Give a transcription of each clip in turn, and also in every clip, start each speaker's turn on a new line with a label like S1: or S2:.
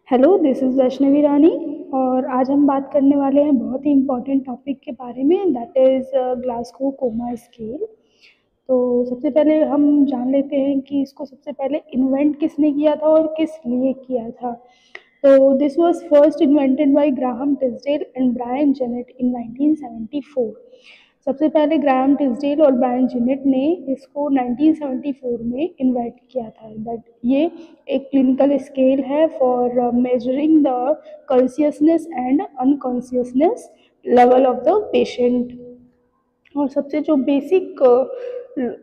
S1: Hello, this is Vaishnavi रानी और आज हम बात करने वाले हैं बहुत ही इम्पोर्टेंट टॉपिक के बारे में, that is Glasgow coma scale. तो सबसे पहले हम जान लेते हैं कि इसको सबसे पहले इन्वेंट किसने किया था और किस लिए किया था। तो this was first invented by Graham Teasdale and Bryan Jennett in 1974। सबसे पहले ग्राहम टिसडेल और ब्रायन जेनेट ने इसको 1974 में इन्वेंट किया था। दैट ये एक क्लिनिकल स्केल है for measuring the consciousness and unconsciousness level of the patient. और सबसे जो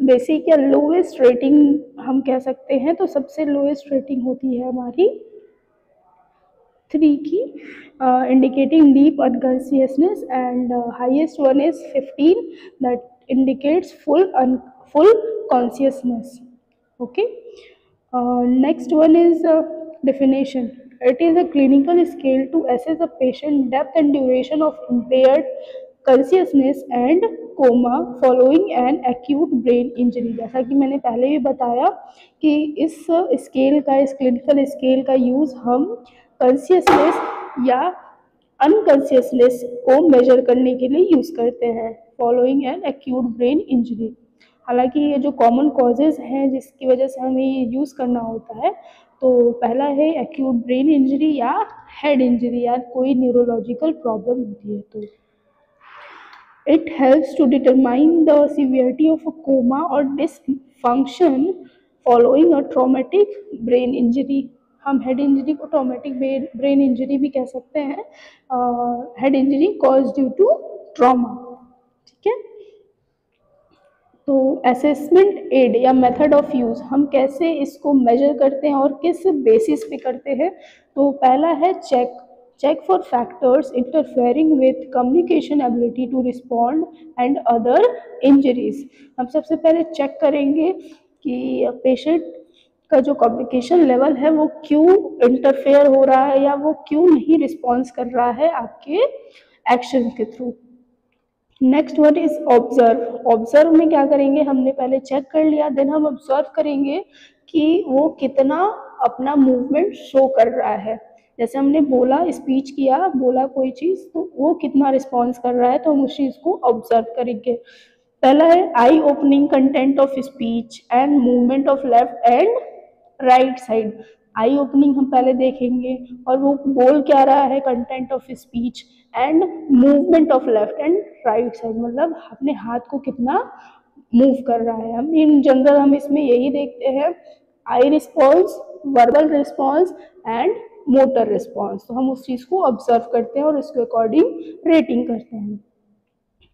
S1: बेसिक या लोएस्ट रेटिंग हम कह सकते हैं, तो सबसे लोएस्ट रेटिंग होती है हमारी 3 की, indicating deep unconsciousness, and highest one is 15 that indicates full consciousness. Okay. Next one is definition. It is a clinical scale to assess a patient depth and duration of impaired consciousness and coma following an acute brain injury. जैसा कि मैंने पहले भी बताया कि इस scale का, इस क्लिनिकल स्केल का यूज़ हम कॉन्शियसनेस या अनकॉन्शियसनेस को मेजर करने के लिए यूज़ करते हैं following an acute brain injury. हालांकि ये जो कॉमन कॉजेज़ हैं जिसकी वजह से हमें ये यूज़ करना होता है, तो पहला है एक्यूट ब्रेन इंजरी या हेड इंजरी या कोई न्यूरोलॉजिकल प्रॉब्लम होती है। तो it helps to determine the severity of a coma or dysfunction following a traumatic brain injury. हम हेड इंजरी को ट्रॉमेटिक ब्रेन इंजरी भी कह सकते हैं, head injury cause due to trauma. ठीक है। तो असेसमेंट एड या मेथड ऑफ यूज़, हम कैसे इसको मेजर करते हैं और किस बेसिस पे करते हैं। तो पहला है check for factors interfering with communication ability to respond and other injuries। हम सबसे पहले चेक करेंगे कि पेशेंट का जो कम्युनिकेशन लेवल है वो क्यों इंटरफेयर हो रहा है या वो क्यों नहीं रिस्पॉन्स कर रहा है आपके एक्शन के through. Next one is observe. Observe में क्या करेंगे, हमने पहले चेक कर लिया, देन हम ऑब्जर्व करेंगे कि वो कितना अपना मूवमेंट शो कर रहा है। जैसे हमने बोला, स्पीच किया, बोला कोई चीज़, तो वो कितना रिस्पॉन्स कर रहा है, तो हम उस चीज़ को ऑब्जर्व करेंगे। पहला है eye opening content of speech and movement of left and right side. Eye opening हम पहले देखेंगे और वो बोल क्या रहा है, content of speech, and movement of left and right side, मतलब अपने हाथ को कितना मूव कर रहा है। हम इन जनरल हम इसमें यही देखते हैं, eye response, verbal response and motor response. तो हम उस चीज़ को ऑब्जर्व करते हैं और उसके अकॉर्डिंग रेटिंग करते हैं।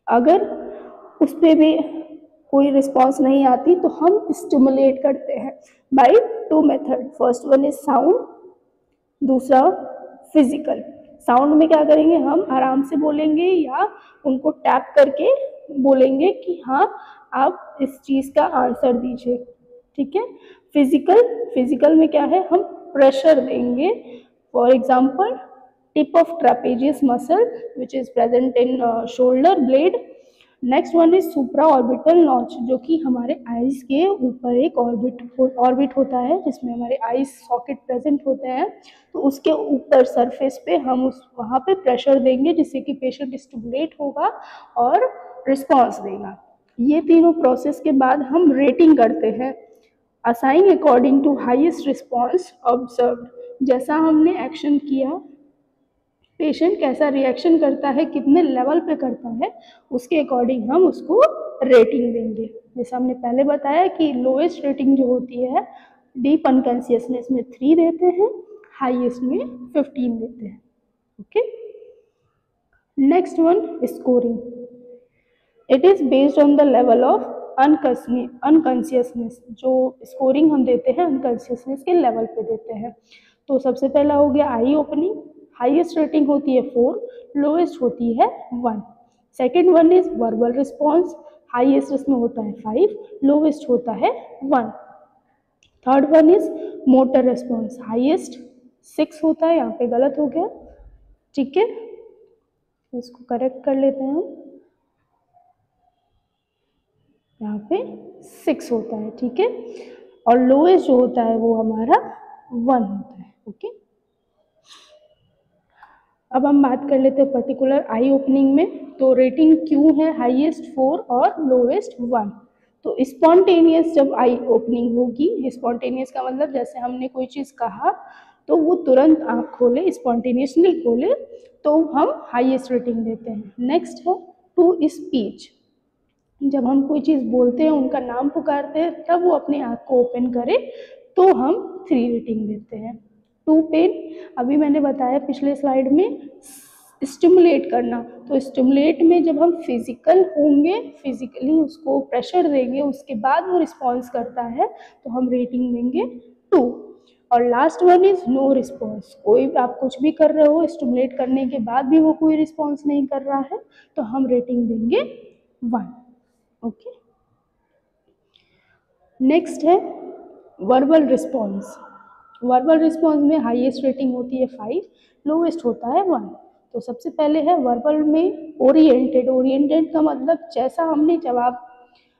S1: अगर उस पर भी कोई रिस्पॉन्स नहीं आती तो हम स्टिमुलेट करते हैं by 2 method. First one is sound, दूसरा फिजिकल। साउंड में क्या करेंगे, हम आराम से बोलेंगे या उनको टैप करके बोलेंगे कि हाँ आप इस चीज़ का आंसर दीजिए। ठीक है। फिजिकल में क्या है, हम प्रेशर देंगे। For example, tip of trapezius muscle which is present in shoulder blade. Next one is supra orbital notch, जो कि हमारे आईज के ऊपर एक ऑर्बिट होता है जिसमें हमारे आईज सॉकेट प्रेजेंट होते हैं। तो उसके ऊपर सरफेस पे हम वहाँ पे प्रेशर देंगे जिससे कि पेशेंट स्टिमुलेट होगा और रिस्पॉन्स देगा। ये तीनों प्रोसेस के बाद हम रेटिंग करते हैं, assign according to highest response observed. जैसा हमने एक्शन किया, पेशेंट कैसा रिएक्शन करता है, कितने लेवल पे करता है, उसके अकॉर्डिंग हम उसको रेटिंग देंगे। जैसा हमने पहले बताया कि लोएस्ट रेटिंग जो होती है डीप अनकॉन्शियसनेस में 3 देते हैं, हाईएस्ट में 15 देते हैं। Okay. Next one scoring. It is based on the level of unconsciousness. जो स्कोरिंग हम देते हैं अनकॉन्शियसनेस के लेवल पे देते हैं। तो सबसे पहला हो गया आई ओपनिंग, हाईएस्ट रेटिंग होती है 4, लोएस्ट होती है 1। Second one is verbal response, highest इसमें होता है 5, लोएस्ट होता है 1। Third one is motor response, highest 6 होता है, यहाँ पे गलत हो गया। ठीक है, इसको करेक्ट कर लेते हैं हम, यहाँ पे 6 होता है। ठीक है। और लोएस्ट जो होता है वो हमारा 1 होता है। ओके। अब हम बात कर लेते हैं पर्टिकुलर आई ओपनिंग में। तो रेटिंग क्यों है हाईएस्ट 4 और लोवेस्ट 1। तो स्पॉन्टेनियस जब आई ओपनिंग होगी, स्पॉन्टेनियस का मतलब जैसे हमने कोई चीज़ कहा तो वो तुरंत आँख खोले, स्पॉन्टेनियसली खोले, तो हम हाईएस्ट रेटिंग देते हैं। नेक्स्ट है टू स्पीच, जब हम कोई चीज़ बोलते हैं, उनका नाम पुकारते हैं, तब वो अपने आँख को ओपन करे तो हम 3 रेटिंग देते हैं। टू पेन, अभी मैंने बताया पिछले स्लाइड में स्टिमुलेट करना, तो स्टिमुलेट में जब हम फिजिकल होंगे, फिजिकली उसको प्रेशर देंगे, उसके बाद वो रिस्पॉन्स करता है तो हम रेटिंग देंगे 2। और last one is no response, कोई आप कुछ भी कर रहे हो, स्टिमुलेट करने के बाद भी वो कोई रिस्पॉन्स नहीं कर रहा है तो हम रेटिंग देंगे 1। ओके, नेक्स्ट है वर्बल रिस्पॉन्स। वर्बल रिस्पॉन्स में हाईएस्ट रेटिंग होती है 5, लोवेस्ट होता है 1। तो सबसे पहले है वर्बल में ओरिएंटेड। ओरिएंटेड का मतलब जैसा हमने जवाब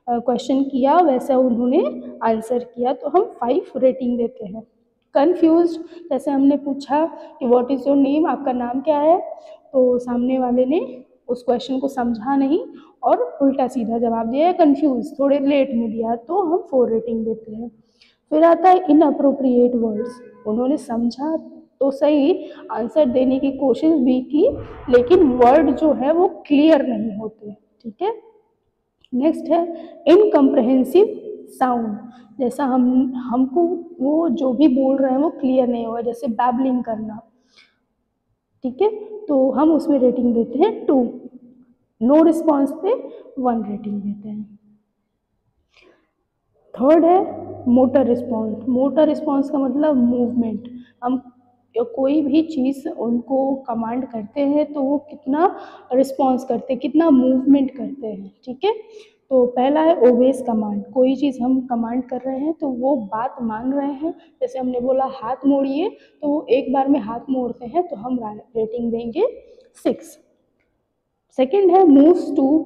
S1: क्वेश्चन किया वैसा उन्होंने आंसर किया, तो हम 5 रेटिंग देते हैं। कन्फ्यूज, जैसे हमने पूछा कि व्हाट इज़ योर नेम, आपका नाम क्या है, तो सामने वाले ने उस क्वेश्चन को समझा नहीं और उल्टा सीधा जवाब दिया है, कन्फ्यूज थोड़े लेट में दिया, तो हम 4 रेटिंग देते हैं। फिर आता है इनअप्रोप्रिएट वर्ड्स, उन्होंने समझा तो सही, आंसर देने की कोशिश भी की, लेकिन वर्ड जो है वो क्लियर नहीं होते। ठीक है, नेक्स्ट है इनकम्प्रहेंसिव साउंड, जैसा हमको वो जो भी बोल रहे हैं वो क्लियर नहीं हुआ, जैसे बैबलिंग करना। ठीक है, तो हम उसमें रेटिंग देते हैं 2। नो रिस्पॉन्स पे 1 रेटिंग देते हैं। थर्ड है मोटर रिस्पॉन्स। मोटर रिस्पॉन्स का मतलब मूवमेंट, हम कोई भी चीज़ उनको कमांड करते हैं तो वो कितना रिस्पॉन्स करते हैं, कितना मूवमेंट करते हैं। ठीक है, तो पहला है ओबेस कमांड, कोई चीज़ हम कमांड कर रहे हैं तो वो बात मान रहे हैं, जैसे हमने बोला हाथ मोड़िए तो वो एक बार में हाथ मोड़ते हैं तो हम रेटिंग देंगे 6। सेकेंड है मूव्स टू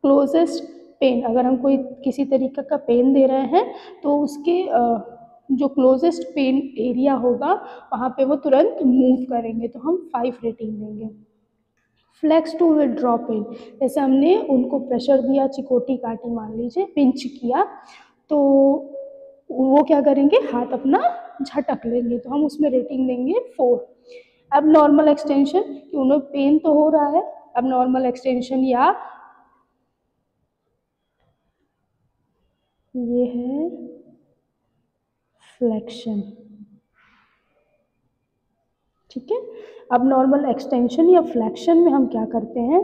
S1: क्लोजेस्ट पेन, अगर हम कोई किसी तरीके का पेन दे रहे हैं तो उसके जो क्लोजेस्ट पेन एरिया होगा वहाँ पे वो तुरंत मूव करेंगे, तो हम 5 रेटिंग देंगे। फ्लेक्स टू विदड्रॉ पेन, जैसे हमने उनको प्रेशर दिया, चिकोटी काटी मान लीजिए, पिंच किया, तो वो क्या करेंगे, हाथ अपना झटक लेंगे, तो हम उसमें रेटिंग देंगे 4। अब नॉर्मल एक्सटेंशन, कि उन्हें पेन तो हो रहा है, अब नॉर्मल एक्सटेंशन या ये है फ्लेक्शन। ठीक है, अब नॉर्मल एक्सटेंशन या फ्लेक्शन में हम क्या करते हैं,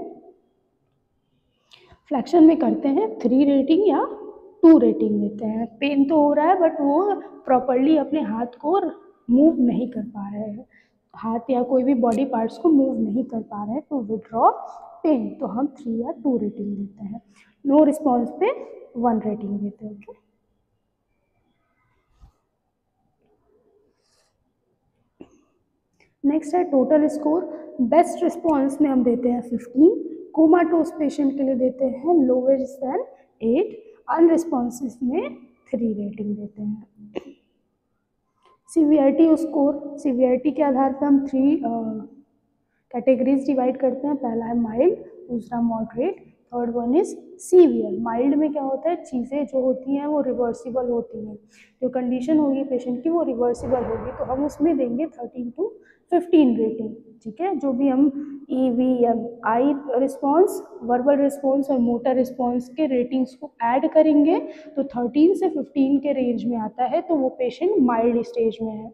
S1: फ्लेक्शन में करते हैं 3 रेटिंग या 2 रेटिंग देते हैं। पेन तो हो रहा है बट वो प्रॉपरली अपने हाथ को मूव नहीं कर पा रहे हैं, हाथ या कोई भी बॉडी पार्ट्स को मूव नहीं कर पा रहे हैं, तो विड्रॉ पेन, तो हम 3 या 2 रेटिंग देते हैं। नो रिस्पॉन्स पे 1 रेटिंग देते हैं। ओके, नेक्स्ट है टोटल स्कोर। बेस्ट रिस्पॉन्स में हम देते हैं 15, कोमाटोस पेशेंट के लिए देते हैं लोवेस्ट देन 8, अनरिस्पॉन्सिव में 3 रेटिंग देते हैं। सीवीआरटी स्कोर, सीवीआरटी के आधार पर हम 3 कैटेगरीज डिवाइड करते हैं। पहला है माइल्ड, दूसरा moderate, third one is severe. Mild में क्या होता है, चीज़ें जो होती हैं वो रिवर्सिबल होती हैं, जो कंडीशन होगी पेशेंट की वो रिवर्सिबल होगी, तो हम उसमें देंगे 13 to 15 रेटिंग। ठीक है, जो भी हम EVM, आई रिस्पॉन्स, वर्बल रिस्पॉन्स और मोटर रिस्पॉन्स के रेटिंग्स को ऐड करेंगे तो 13 से 15 के रेंज में आता है, तो वो पेशेंट माइल्ड स्टेज में है।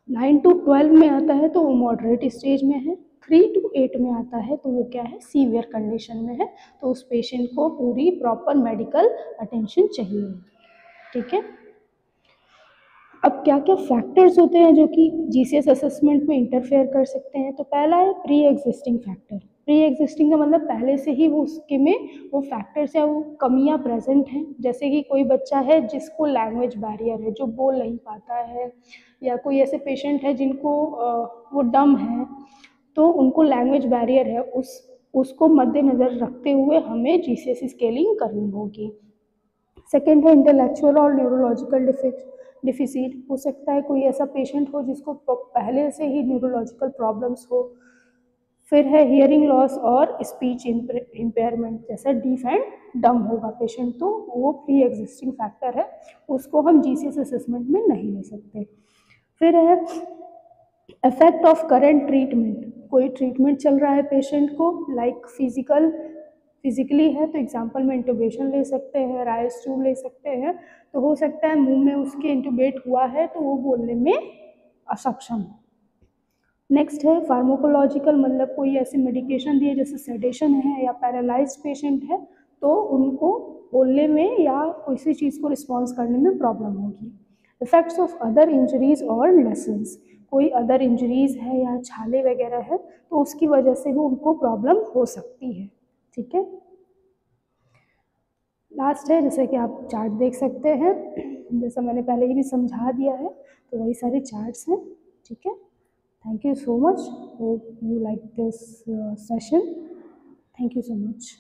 S1: 9 to 12 में आता है तो वो मॉडरेट स्टेज में है। 3 to 8 में आता है तो वो क्या है, सीवियर कंडीशन में है, तो उस पेशेंट को पूरी प्रॉपर मेडिकल अटेंशन चाहिए। ठीक है, अब क्या क्या फैक्टर्स होते हैं जो कि GCS असेसमेंट में इंटरफेयर कर सकते हैं। तो पहला है pre existing factor. Pre existing का मतलब पहले से ही वो उसके में वो फैक्टर्स या वो कमियां प्रेजेंट हैं, जैसे कि कोई बच्चा है जिसको लैंग्वेज बैरियर है, जो बोल नहीं पाता है, या कोई ऐसे पेशेंट है जिनको वो डम है, तो उनको लैंग्वेज बैरियर है, उसको मद्देनज़र रखते हुए हमें GCS स्केलिंग करनी होगी। सेकेंड है इंटेलेक्चुअल और न्यूरोलॉजिकल डिफिसिट, हो सकता है कोई ऐसा पेशेंट हो जिसको पहले से ही न्यूरोलॉजिकल प्रॉब्लम्स हो। फिर है हियरिंग लॉस और स्पीच इम्पेयरमेंट, जैसे डीफ एंड डम होगा पेशेंट तो वो प्री एग्जिस्टिंग फैक्टर है, उसको हम जीसीएस असेसमेंट में नहीं ले सकते। फिर है इफेक्ट ऑफ करंट ट्रीटमेंट, कोई ट्रीटमेंट चल रहा है पेशेंट को, लाइक फिजिकली है तो एग्जांपल में इंटुबेशन ले सकते हैं, राइस ट्यूब ले सकते हैं, तो हो सकता है मुंह में उसके इंटुबेट हुआ है तो वो बोलने में असक्षम है। नेक्स्ट है फार्माकोलॉजिकल, मतलब कोई ऐसी मेडिकेशन दी है जैसे सेडेशन है या पैरालाइज्ड पेशेंट है तो उनको बोलने में या किसी चीज़ को रिस्पॉन्स करने में प्रॉब्लम होगी। इफेक्ट्स ऑफ अदर इंजरीज और लेसन्स, कोई अदर इंजरीज है या छाले वगैरह है तो उसकी वजह से भी उनको प्रॉब्लम हो सकती है। ठीक है, लास्ट है जैसे कि आप चार्ट देख सकते हैं, जैसा मैंने पहले ही भी समझा दिया है तो वही सारे चार्ट्स हैं। ठीक है, thank you so much, hope you like this session, thank you so much।